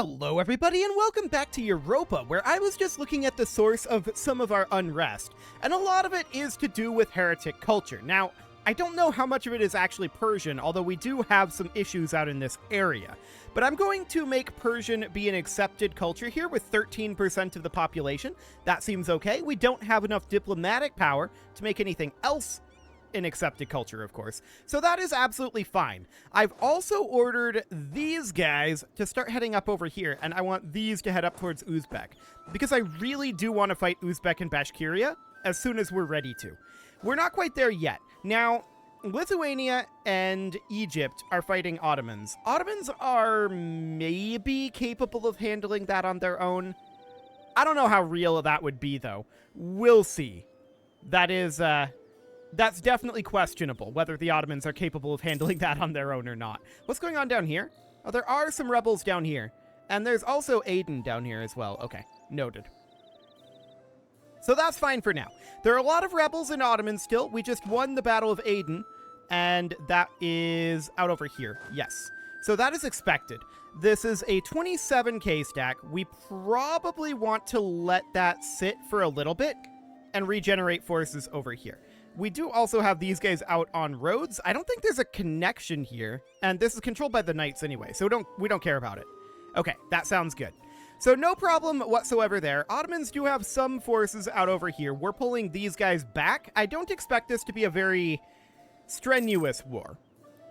Hello everybody and welcome back to Europa, where I was just looking at the source of some of our unrest, and a lot of it is to do with heretic culture. Now, I don't know how much of it is actually Persian, although we do have some issues out in this area. But I'm going to make Persian be an accepted culture here with 13% of the population. That seems okay. We don't have enough diplomatic power to make anything else an accepted culture, of course. So that is absolutely fine. I've also ordered these guys to start heading up over here, and I want these to head up towards Uzbek, because I really do want to fight Uzbek and Bashkiria as soon as we're ready to. We're not quite there yet. Now, Lithuania and Egypt are fighting Ottomans. Ottomans are maybe capable of handling that on their own. I don't know how real that would be, though. We'll see. That's definitely questionable, whether the Ottomans are capable of handling that on their own or not. What's going on down here? Oh, there are some rebels down here. And there's also Aden down here as well. Okay, noted. So that's fine for now. There are a lot of rebels and Ottomans still. We just won the Battle of Aden, and that is out over here. Yes. So that is expected. This is a 27k stack. We probably want to let that sit for a little bit and regenerate forces over here. We do also have these guys out on roads. I don't think there's a connection here, and this is controlled by the Knights anyway, so we don't care about it. Okay, that sounds good. So no problem whatsoever there. Ottomans do have some forces out over here. We're pulling these guys back. I don't expect this to be a very strenuous war.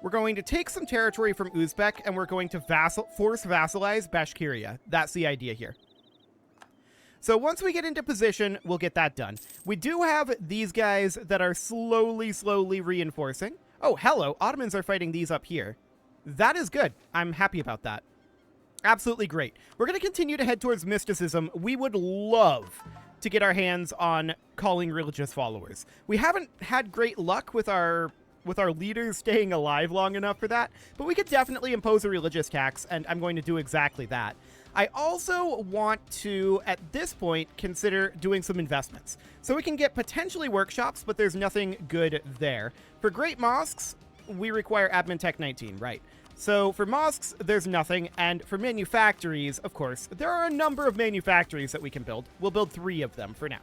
We're going to take some territory from Uzbek, and we're going to force vassalize Bashkiria. That's the idea here. So once we get into position, we'll get that done. We do have these guys that are slowly reinforcing. Oh, hello. Ottomans are fighting these up here. That is good. I'm happy about that. Absolutely great. We're going to continue to head towards mysticism. We would love to get our hands on calling religious followers. We haven't had great luck with our leaders staying alive long enough for that, but we could definitely impose a religious tax, and I'm going to do exactly that. I also want to, at this point, consider doing some investments. So we can get potentially workshops, but there's nothing good there. For great mosques, we require admin tech 19, right? So for mosques, there's nothing, and for manufactories, of course, there are a number of manufactories that we can build. We'll build 3 of them for now.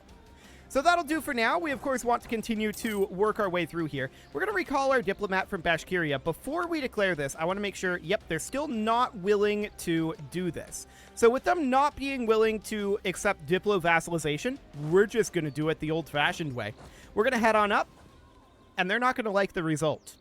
So that'll do for now. We, of course, want to continue to work our way through here. We're going to recall our diplomat from Bashkiria. Before we declare this, I want to make sure, yep, they're still not willing to do this. So with them not being willing to accept diplo-vassalization, we're just going to do it the old-fashioned way. We're going to head on up, and they're not going to like the result.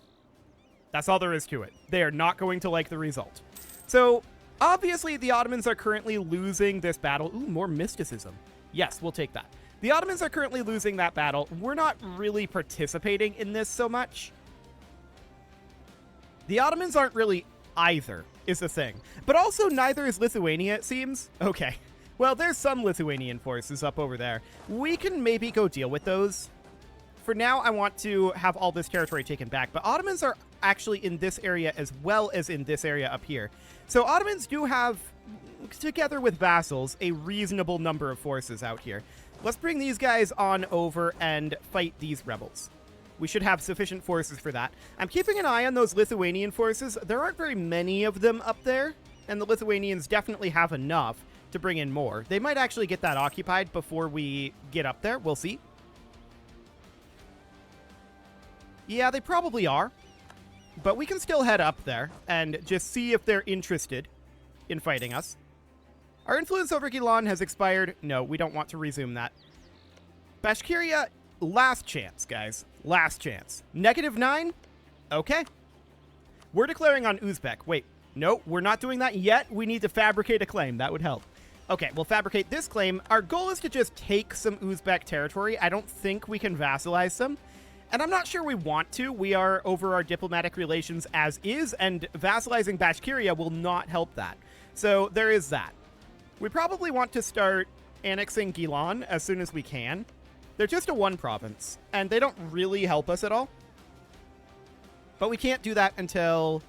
That's all there is to it. They are not going to like the result. So, obviously, the Ottomans are currently losing this battle. Ooh, more mysticism. Yes, we'll take that. The Ottomans are currently losing that battle. We're not really participating in this so much. The Ottomans aren't really either, is the thing. But also, neither is Lithuania, it seems. Okay. Well, there's some Lithuanian forces up over there. We can maybe go deal with those. For now, I want to have all this territory taken back, but Ottomans are actually in this area as well as in this area up here. So Ottomans do have, together with vassals, a reasonable number of forces out here. Let's bring these guys on over and fight these rebels. We should have sufficient forces for that. I'm keeping an eye on those Lithuanian forces. There aren't very many of them up there, and the Lithuanians definitely have enough to bring in more. They might actually get that occupied before we get up there. We'll see. Yeah, they probably are. But we can still head up there and just see if they're interested in fighting us. Our influence over Gilan has expired. No, we don't want to resume that. Bashkiria, last chance, guys. Last chance. -9? Okay. We're declaring on Uzbek. Wait, no, we're not doing that yet. We need to fabricate a claim. That would help. Okay, we'll fabricate this claim. Our goal is to just take some Uzbek territory. I don't think we can vassalize them. And I'm not sure we want to. We are over our diplomatic relations as is, and vassalizing Bashkiria will not help that. So there is that. We probably want to start annexing Gilan as soon as we can. They're just a 1 province, and they don't really help us at all. But we can't do that until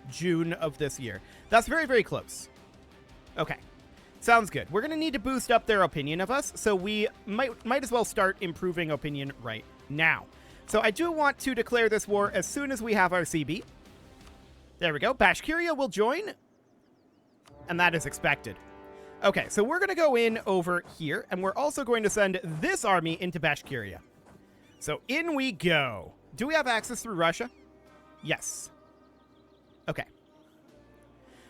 June of this year. That's very, very close. Okay. Sounds good. We're going to need to boost up their opinion of us, so we might as well start improving opinion right now. So I do want to declare this war as soon as we have our CB. There we go. Bashkiria will join. And that is expected. Okay, so we're going to go in over here, and we're also going to send this army into Bashkiria. So in we go. Do we have access through Russia? Yes. Okay.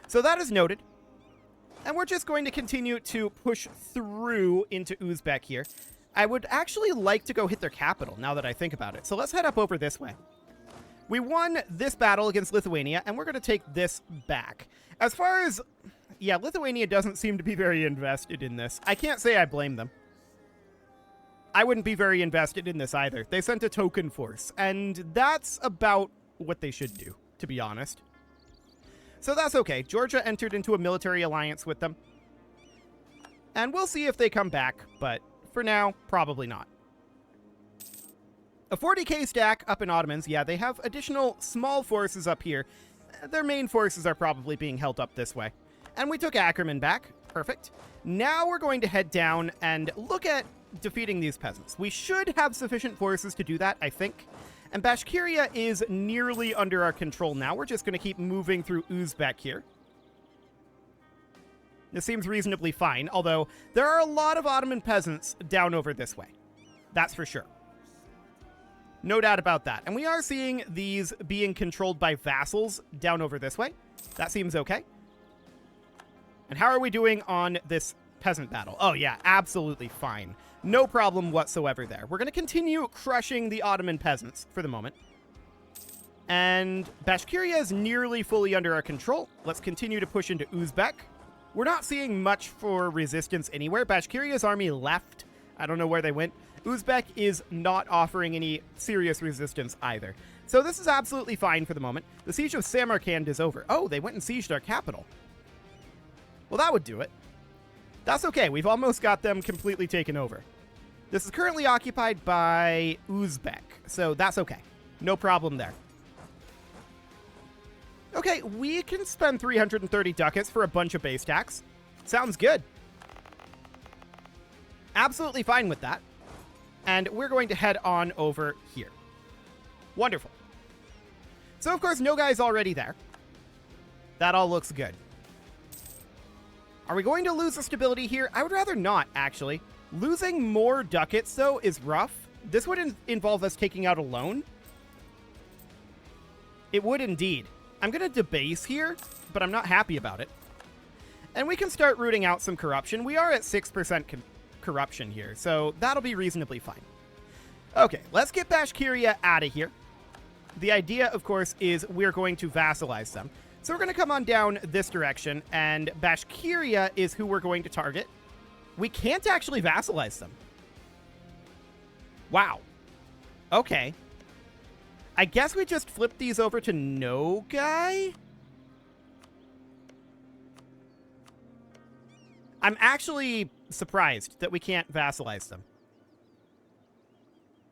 So that is noted. And we're just going to continue to push through into Uzbek here. I would actually like to go hit their capital, now that I think about it. So let's head up over this way. We won this battle against Lithuania, and we're going to take this back. As far as... Yeah, Lithuania doesn't seem to be very invested in this. I can't say I blame them. I wouldn't be very invested in this either. They sent a token force, and that's about what they should do, to be honest. So that's okay. Georgia entered into a military alliance with them. And we'll see if they come back, but for now, probably not. A 40k stack up in Ottomans. Yeah, they have additional small forces up here. Their main forces are probably being held up this way. And we took Ackerman back. Perfect. Now we're going to head down and look at defeating these peasants. We should have sufficient forces to do that, I think. And Bashkiria is nearly under our control now. We're just going to keep moving through Uzbek here. This seems reasonably fine, although there are a lot of Ottoman peasants down over this way. That's for sure. No doubt about that. And we are seeing these being controlled by vassals down over this way. That seems okay. And how are we doing on this peasant battle? Oh yeah, absolutely fine. No problem whatsoever there. We're going to continue crushing the Ottoman peasants for the moment. And Bashkiria is nearly fully under our control. Let's continue to push into Uzbek. We're not seeing much for resistance anywhere. Bashkiria's army left. I don't know where they went. Uzbek is not offering any serious resistance either. So this is absolutely fine for the moment. The siege of Samarkand is over. Oh, they went and sieged our capital. Well, that would do it. That's okay. We've almost got them completely taken over. This is currently occupied by Uzbek, so that's okay. No problem there. Okay, we can spend 330 ducats for a bunch of base tax. Sounds good. Absolutely fine with that. And we're going to head on over here. Wonderful. So, of course, Nogai's already there. That all looks good. Are we going to lose the stability here? I would rather not, actually. Losing more ducats, though, is rough. This would involve us taking out a loan. It would indeed. I'm going to debase here, but I'm not happy about it. And we can start rooting out some corruption. We are at 6% corruption here, so that'll be reasonably fine. Okay, let's get Bashkiria out of here. The idea, of course, is we're going to vassalize them. So we're going to come on down this direction, and Bashkiria is who we're going to target. We can't actually vassalize them. Wow. Okay. I guess we just flip these over to Nogai? I'm actually surprised that we can't vassalize them.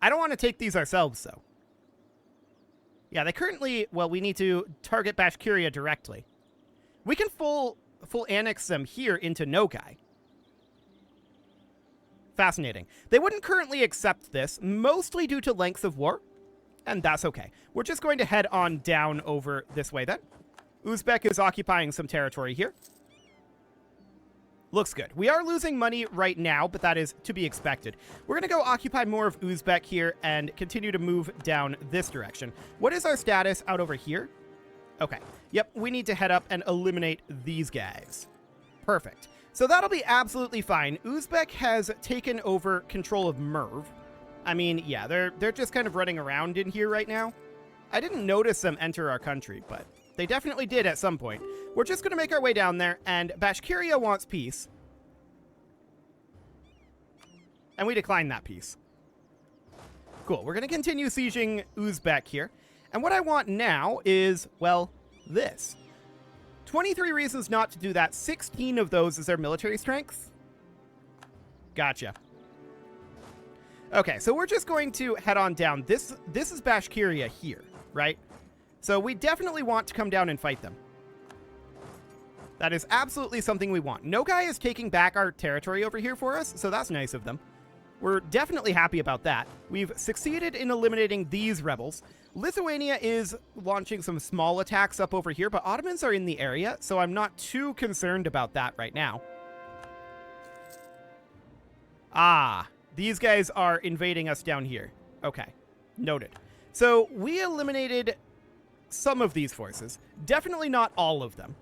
I don't want to take these ourselves, though. Yeah, they currently... Well, we need to target Bashkiria directly. We can full annex them here into Nogai. Fascinating. They wouldn't currently accept this, mostly due to length of war, and that's okay. We're just going to head on down over this way then. Uzbek is occupying some territory here. Looks good. We are losing money right now, but that is to be expected. We're going to go occupy more of Uzbek here and continue to move down this direction. What is our status out over here? Okay. Yep, we need to head up and eliminate these guys. Perfect. So that'll be absolutely fine. Uzbek has taken over control of Merv. I mean, yeah, they're just kind of running around in here right now. I didn't notice them enter our country, but they definitely did at some point. We're just going to make our way down there, and Bashkiria wants peace. And we decline that peace. Cool. We're going to continue sieging Uzbek here. And what I want now is, well, this. 23 reasons not to do that. 16 of those is their military strength. Gotcha. Okay, so we're just going to head on down. This is Bashkiria here, right? So we definitely want to come down and fight them. That is absolutely something we want. Nogai is taking back our territory over here for us, so that's nice of them. We're definitely happy about that. We've succeeded in eliminating these rebels. Lithuania is launching some small attacks up over here, but Ottomans are in the area, so I'm not too concerned about that right now. Ah, these guys are invading us down here. Okay, noted. So we eliminated some of these forces. Definitely not all of them.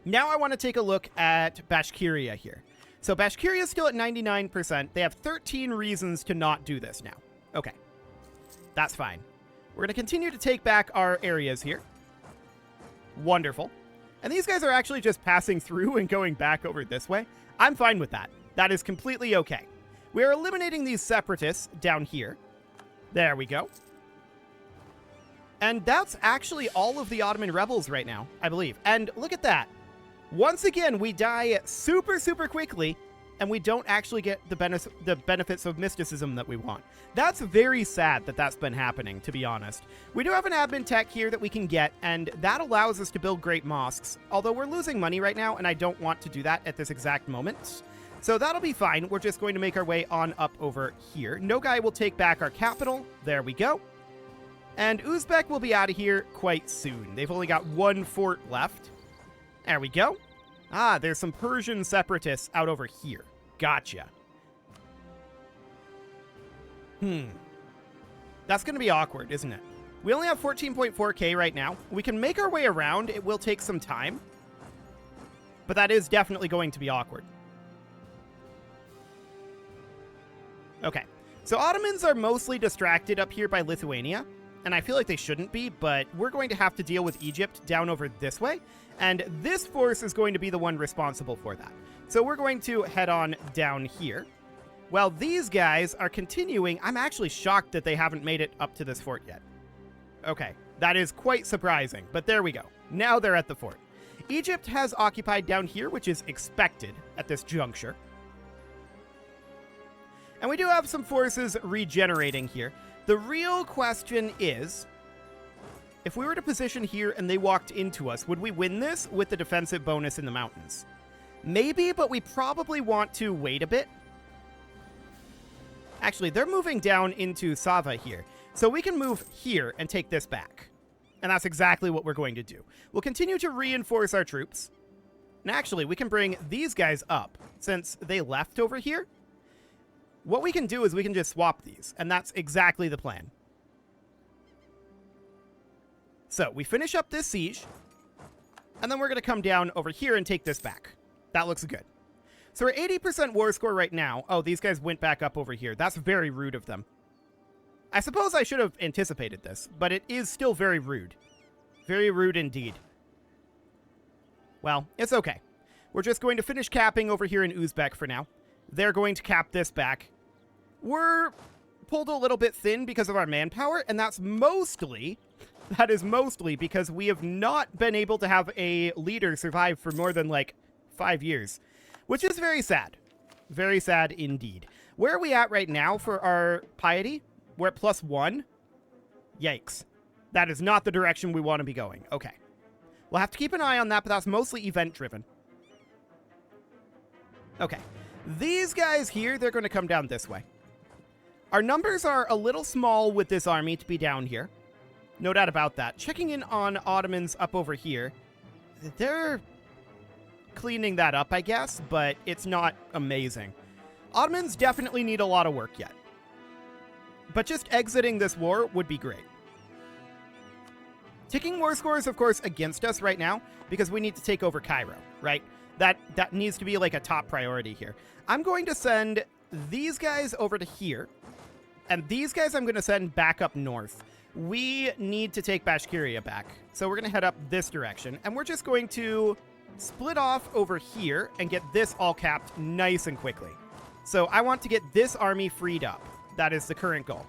Now I want to take a look at Bashkiria here. So Bashkiria is still at 99%. They have 13 reasons to not do this now. Okay, that's fine. We're going to continue to take back our areas here. Wonderful. And these guys are actually just passing through and going back over this way. I'm fine with that. That is completely okay. We're eliminating these separatists down here. There we go. And that's actually all of the Ottoman rebels right now, I believe. And look at that. Once again, we die super, super quickly, and we don't actually get the benefits of mysticism that we want. That's very sad that that's been happening, to be honest. We do have an admin tech here that we can get, and that allows us to build great mosques, although we're losing money right now, and I don't want to do that at this exact moment. So that'll be fine. We're just going to make our way on up over here. Nogai will take back our capital. There we go. And Uzbek will be out of here quite soon. They've only got one fort left. There we go. Ah, there's some Persian separatists out over here. Gotcha. That's going to be awkward, isn't it? We only have 14.4k right now. We can make our way around. It will take some time. But that is definitely going to be awkward. Okay. So Ottomans are mostly distracted up here by Lithuania. And I feel like they shouldn't be, but we're going to have to deal with Egypt down over this way. And this force is going to be the one responsible for that. So we're going to head on down here. While these guys are continuing, I'm actually shocked that they haven't made it up to this fort yet. Okay, that is quite surprising, but there we go. Now they're at the fort. Egypt has occupied down here, which is expected at this juncture. And we do have some forces regenerating here. The real question is, if we were to position here and they walked into us, would we win this with the defensive bonus in the mountains? Maybe, but we probably want to wait a bit. Actually, they're moving down into Sava here. So we can move here and take this back. And that's exactly what we're going to do. We'll continue to reinforce our troops. And actually, we can bring these guys up since they left over here. What we can do is we can just swap these, and that's exactly the plan. So we finish up this siege, and then we're going to come down over here and take this back. That looks good. So we're 80% war score right now. Oh, these guys went back up over here. That's very rude of them. I suppose I should have anticipated this, but it is still very rude. Very rude indeed. Well, it's okay. We're just going to finish capping over here in Uzbek for now. They're going to cap this back. We're pulled a little bit thin because of our manpower, and that is mostly because we have not been able to have a leader survive for more than like 5 years, which is very sad. Very sad indeed. Where are we at right now for our piety? We're at +1. Yikes. That is not the direction we want to be going. Okay. We'll have to keep an eye on that, but that's mostly event-driven. Okay. These guys here, they're going to come down this way. Our numbers are a little small with this army to be down here. No doubt about that. Checking in on Ottomans up over here. They're cleaning that up, I guess, but it's not amazing. Ottomans definitely need a lot of work yet. But just exiting this war would be great. Ticking war scores, of course, against us right now because we need to take over Cairo, right? That needs to be like a top priority here. I'm going to send these guys over to here. And these guys I'm going to send back up north. We need to take Bashkiria back. So we're going to head up this direction. And we're just going to split off over here and get this all capped nice and quickly. So I want to get this army freed up. That is the current goal.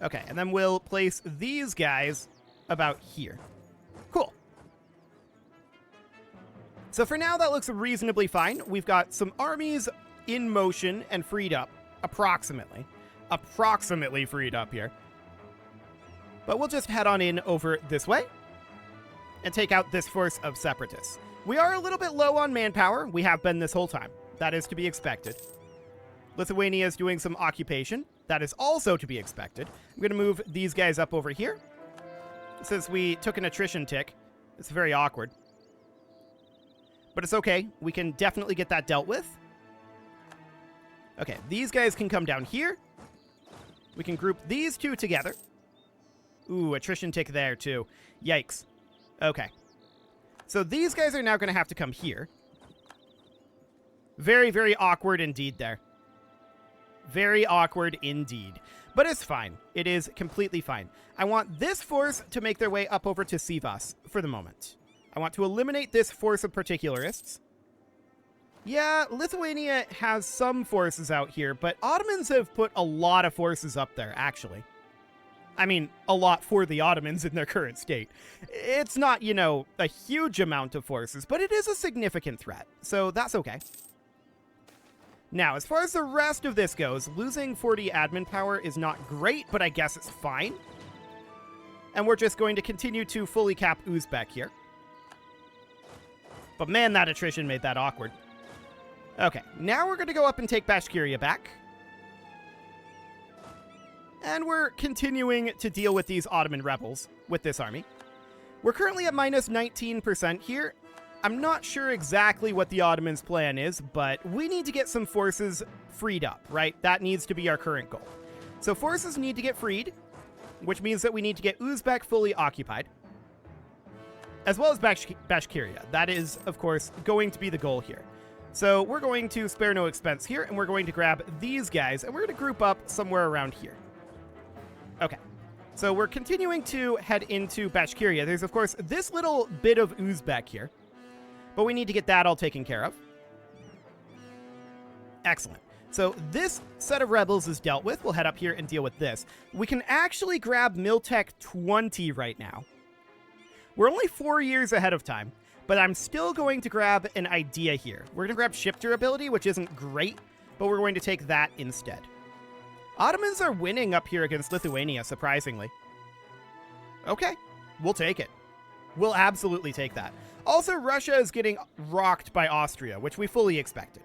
Okay, and then we'll place these guys about here. Cool. So for now, that looks reasonably fine. We've got some armies in motion and freed up, approximately. Approximately freed up here. But we'll just head on in over this way and take out this force of separatists. We are a little bit low on manpower. We have been this whole time. That is to be expected. Lithuania is doing some occupation. That is also to be expected. I'm going to move these guys up over here. Since we took an attrition tick, it's very awkward. But it's okay. We can definitely get that dealt with. Okay, these guys can come down here. We can group these two together. Ooh, attrition tick there too. Yikes. Okay. So these guys are now going to have to come here. Very, very awkward indeed there. Very awkward indeed. But it's fine. It is completely fine. I want this force to make their way up over to Sivas for the moment. I want to eliminate this force of particularists. Yeah, Lithuania has some forces out here, but Ottomans have put a lot of forces up there, actually. I mean, a lot for the Ottomans in their current state. It's not, you know, a huge amount of forces, but it is a significant threat, so that's okay. Now, as far as the rest of this goes, losing 40 admin power is not great, but I guess it's fine. And we're just going to continue to fully cap Uzbek here. But man, that attrition made that awkward. Okay, now we're going to go up and take Bashkiria back. And we're continuing to deal with these Ottoman rebels with this army. We're currently at minus 19% here. I'm not sure exactly what the Ottomans' plan is, but we need to get some forces freed up, right? That needs to be our current goal. So forces need to get freed, which means that we need to get Uzbek fully occupied, as well as Bashkiria. That is, of course, going to be the goal here. So we're going to spare no expense here, and we're going to grab these guys, and we're going to group up somewhere around here. Okay. So we're continuing to head into Bashkiria. There's, of course, this little bit of Uzbek here, but we need to get that all taken care of. Excellent. So this set of rebels is dealt with. We'll head up here and deal with this. We can actually grab Miltech 20 right now. We're only 4 years ahead of time, but I'm still going to grab an idea here. We're going to grab ship durability, which isn't great, but we're going to take that instead. Ottomans are winning up here against Lithuania, surprisingly. Okay, we'll take it. We'll absolutely take that. Also, Russia is getting rocked by Austria, which we fully expected.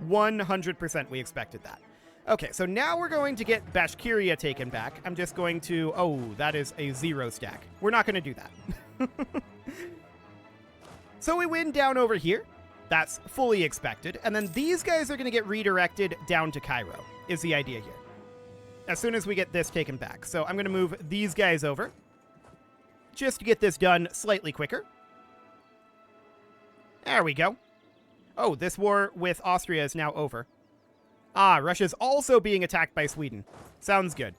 100% we expected that. Okay, so now we're going to get Bashkiria taken back. I'm just going to... Oh, that is a 0 stack. We're not going to do that. So we win down over here. That's fully expected. And then these guys are going to get redirected down to Cairo, is the idea here. As soon as we get this taken back. So I'm going to move these guys over, just to get this done slightly quicker. There we go. Oh, this war with Austria is now over. Ah, Russia's also being attacked by Sweden. Sounds good.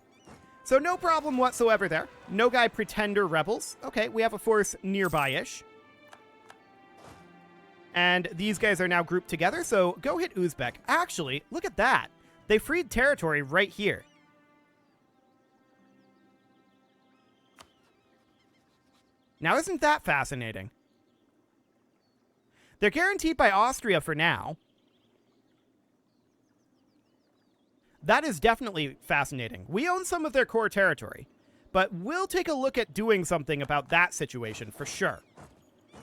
So no problem whatsoever there. Nogai Pretender rebels. Okay, we have a force nearby-ish. And these guys are now grouped together, so go hit Uzbek. Actually, look at that. They freed territory right here. Now, isn't that fascinating? They're guaranteed by Austria for now. That is definitely fascinating. We own some of their core territory, but we'll take a look at doing something about that situation for sure.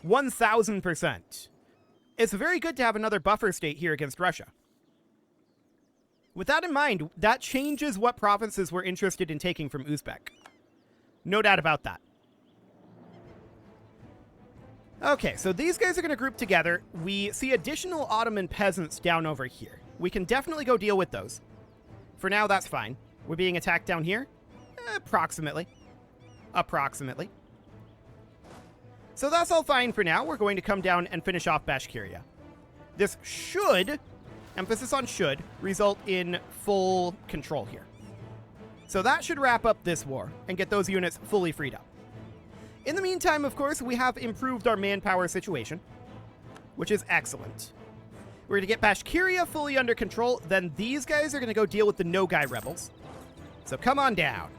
1000%. It's very good to have another buffer state here against Russia. With that in mind, that changes what provinces we're interested in taking from Uzbek. No doubt about that. Okay, so these guys are going to group together. We see additional Ottoman peasants down over here. We can definitely go deal with those. For now, that's fine. We're being attacked down here? Approximately. Approximately. So that's all fine for now. We're going to come down and finish off Bashkiria. This should, emphasis on should, result in full control here. So that should wrap up this war and get those units fully freed up. In the meantime, of course, we have improved our manpower situation, which is excellent. We're going to get Bashkiria fully under control, then these guys are going to go deal with the Nogai rebels. So come on down.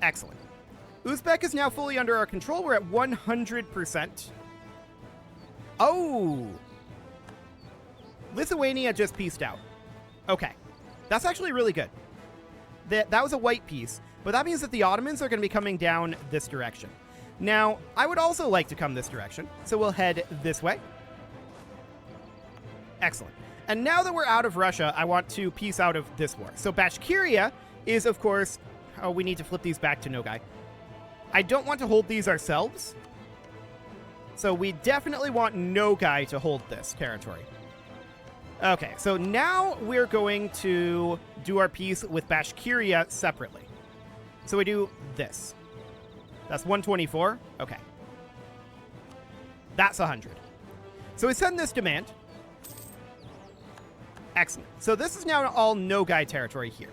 Excellent. Uzbek is now fully under our control. We're at 100%. Oh! Lithuania just pieced out. Okay. That's actually really good. That was a white piece, but that means that the Ottomans are going to be coming down this direction. Now, I would also like to come this direction, so we'll head this way. Excellent. And now that we're out of Russia, I want to piece out of this war. So Bashkiria is, of course... Oh, we need to flip these back to Nogai. I don't want to hold these ourselves. So we definitely want Nogai to hold this territory. Okay, so now we're going to do our piece with Bashkiria separately. So we do this. That's 124. Okay. That's 100. So we send this demand. Excellent. So this is now all Nogai territory here.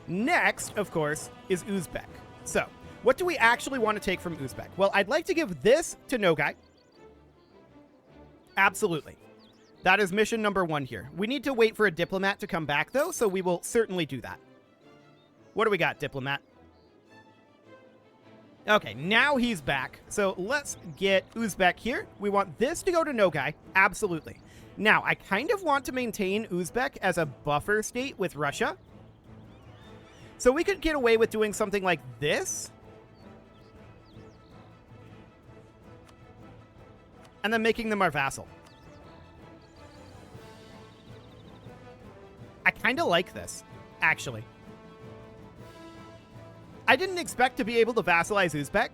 Next, of course, is Uzbek. So what do we actually want to take from Uzbek? Well, I'd like to give this to Nogai. Absolutely. That is mission number 1 here. We need to wait for a diplomat to come back, though, so we will certainly do that. What do we got, diplomat? Okay, now he's back. So let's get Uzbek here. We want this to go to Nogai. Absolutely. Now, I kind of want to maintain Uzbek as a buffer state with Russia. So we could get away with doing something like this. And then making them our vassal. I kind of like this, actually. I didn't expect to be able to vassalize Uzbek,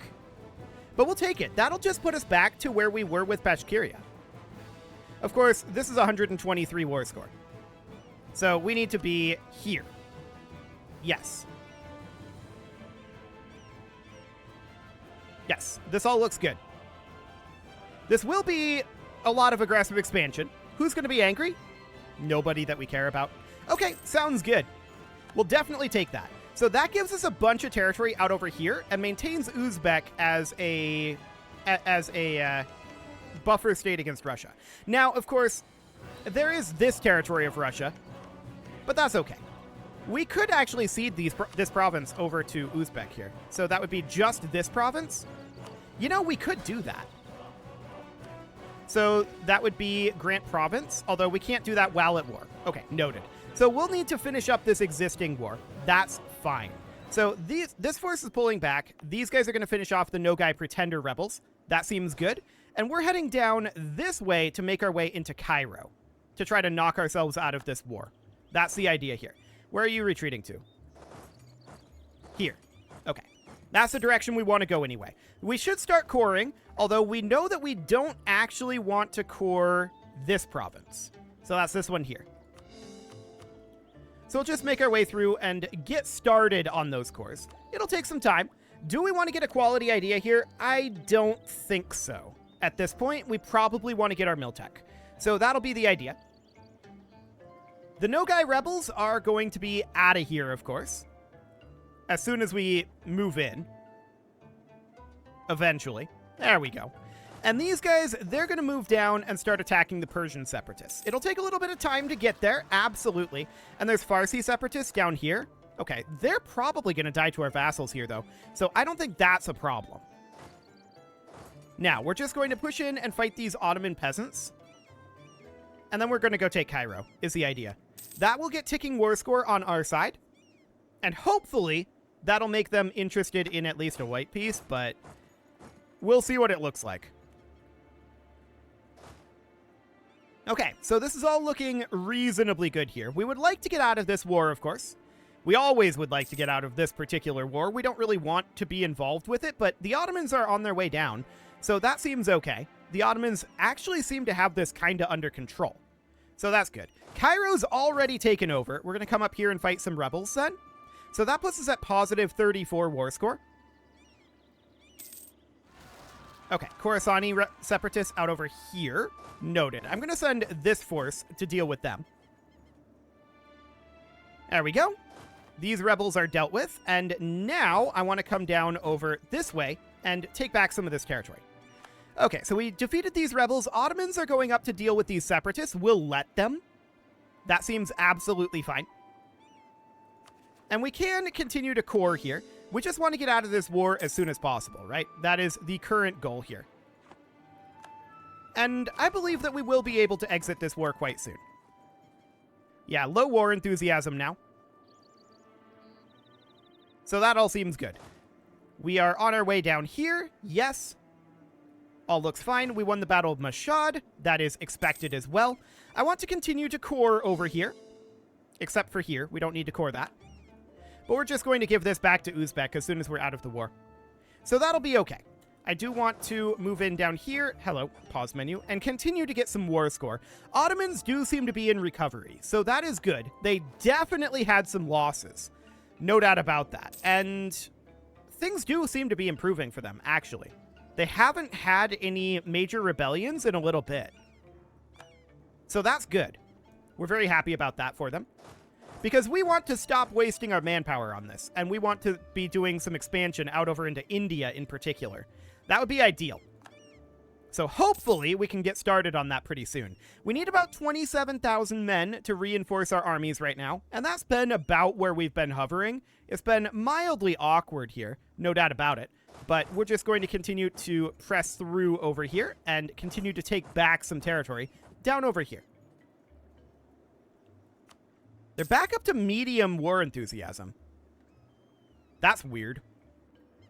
but we'll take it. That'll just put us back to where we were with Bashkiria. Of course, this is 123 war score. So we need to be here. Yes. Yes, this all looks good. This will be a lot of aggressive expansion. Who's going to be angry? Nobody that we care about. Okay, sounds good. We'll definitely take that. So that gives us a bunch of territory out over here and maintains Uzbek as a buffer state against Russia. Now, of course, there is this territory of Russia, but that's okay. We could actually cede this province over to Uzbek here. So that would be just this province. You know, we could do that. So that would be Grant Province, although we can't do that while at war. Okay, noted. So we'll need to finish up this existing war. That's fine. So this force is pulling back. These guys are going to finish off the Nogai Pretender rebels. That seems good. And we're heading down this way to make our way into Cairo to try to knock ourselves out of this war. That's the idea here. Where are you retreating to? Here. Okay. That's the direction we want to go anyway. We should start coring, although we know that we don't actually want to core this province. So that's this one here. So we'll just make our way through and get started on those cores. It'll take some time. Do we want to get a quality idea here? I don't think so. At this point, we probably want to get our Miltech. So that'll be the idea. The Nogai rebels are going to be out of here, of course, as soon as we move in. Eventually. There we go. And these guys, they're going to move down and start attacking the Persian separatists. It'll take a little bit of time to get there, absolutely. And there's Farsi separatists down here. Okay, they're probably going to die to our vassals here, though. So I don't think that's a problem. Now, we're just going to push in and fight these Ottoman peasants. And then we're going to go take Cairo, is the idea. That will get ticking war score on our side. And hopefully, that'll make them interested in at least a white piece, but we'll see what it looks like. Okay, so this is all looking reasonably good here. We would like to get out of this war, of course. We always would like to get out of this particular war. We don't really want to be involved with it, but the Ottomans are on their way down, so that seems okay. The Ottomans actually seem to have this kind of under control, so that's good. Cairo's already taken over. We're going to come up here and fight some rebels then. So that puts us at positive 34 war score. Okay, Khorasani separatists out over here. Noted. I'm going to send this force to deal with them. There we go. These rebels are dealt with, and now I want to come down over this way and take back some of this territory. Okay, so we defeated these rebels. Ottomans are going up to deal with these separatists. We'll let them. That seems absolutely fine. And we can continue to core here. We just want to get out of this war as soon as possible, right? That is the current goal here. And I believe that we will be able to exit this war quite soon. Yeah, low war enthusiasm now. So that all seems good. We are on our way down here. Yes. All looks fine. We won the Battle of Mashhad. That is expected as well. I want to continue to core over here. Except for here. We don't need to core that. But we're just going to give this back to Uzbek as soon as we're out of the war. So that'll be okay. I do want to move in down here. Hello, pause menu. And continue to get some war score. Ottomans do seem to be in recovery. So that is good. They definitely had some losses. No doubt about that. And things do seem to be improving for them, actually. They haven't had any major rebellions in a little bit. So that's good. We're very happy about that for them. Because we want to stop wasting our manpower on this. And we want to be doing some expansion out over into India in particular. That would be ideal. So hopefully we can get started on that pretty soon. We need about 27,000 men to reinforce our armies right now. And that's been about where we've been hovering. It's been mildly awkward here. No doubt about it. But we're just going to continue to press through over here and continue to take back some territory down over here. They're back up to medium war enthusiasm. That's weird.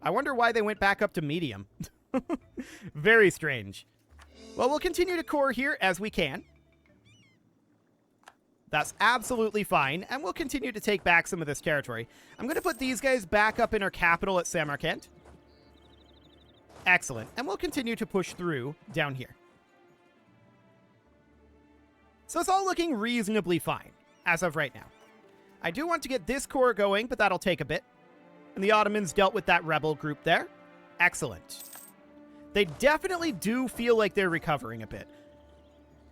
I wonder why they went back up to medium. Very strange. Well, we'll continue to core here as we can. That's absolutely fine, and we'll continue to take back some of this territory. I'm going to put these guys back up in our capital at Samarkand. Excellent. And we'll continue to push through down here. So it's all looking reasonably fine as of right now. I do want to get this core going, but that'll take a bit. And the Ottomans dealt with that rebel group there. Excellent. They definitely do feel like they're recovering a bit.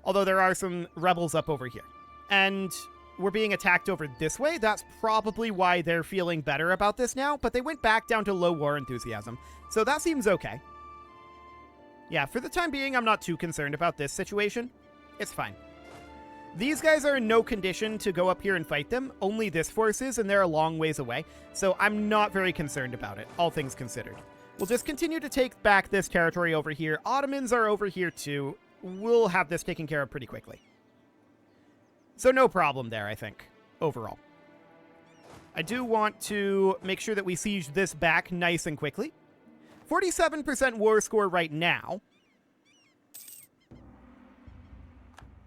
Although there are some rebels up over here. And we're being attacked over this way. That's probably why they're feeling better about this now. But they went back down to low war enthusiasm. So that seems okay. Yeah, for the time being, I'm not too concerned about this situation. It's fine. These guys are in no condition to go up here and fight them. Only this force is, and they're a long ways away. So I'm not very concerned about it, all things considered. We'll just continue to take back this territory over here. Ottomans are over here too. We'll have this taken care of pretty quickly. So no problem there, I think, overall. I do want to make sure that we siege this back nice and quickly. 47% war score right now.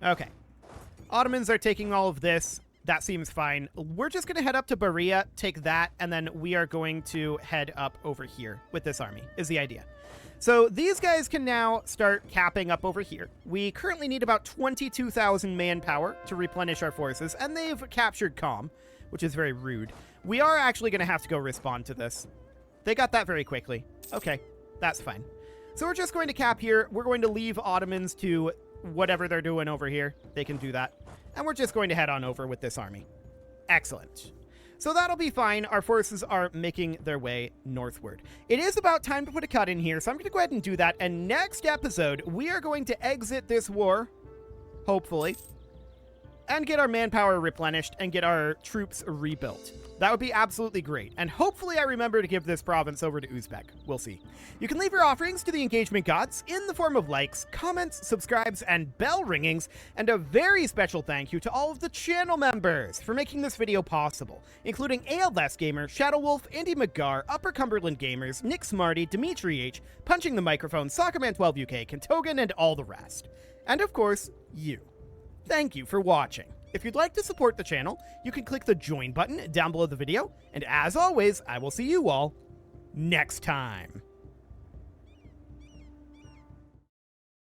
Okay. Ottomans are taking all of this. That seems fine. We're just going to head up to Berea, take that, and then we are going to head up over here with this army, is the idea. So these guys can now start capping up over here. We currently need about 22,000 manpower to replenish our forces, and they've captured Qom, which is very rude. We are actually going to have to go respond to this. They got that very quickly. Okay, that's fine. So we're just going to cap here. We're going to leave Ottomans to whatever they're doing over here. They can do that. And we're just going to head on over with this army. Excellent. So that'll be fine. Our forces are making their way northward. It is about time to put a cut in here, so I'm going to go ahead and do that. And next episode, we are going to exit this war, hopefully, and get our manpower replenished and get our troops rebuilt. That would be absolutely great. And hopefully I remember to give this province over to Uzbek. We'll see. You can leave your offerings to the engagement gods in the form of likes, comments, subscribes, and bell ringings. And a very special thank you to all of the channel members for making this video possible, including ALS Gamer, Shadow Wolf, Andy McGar, Upper Cumberland Gamers, Nick Smarty, Dimitri H, Punching the Microphone, Soccerman12 UK, Kentogan, and all the rest. And of course, you. Thank you for watching. If you'd like to support the channel, you can click the join button down below the video, and as always, I will see you all next time.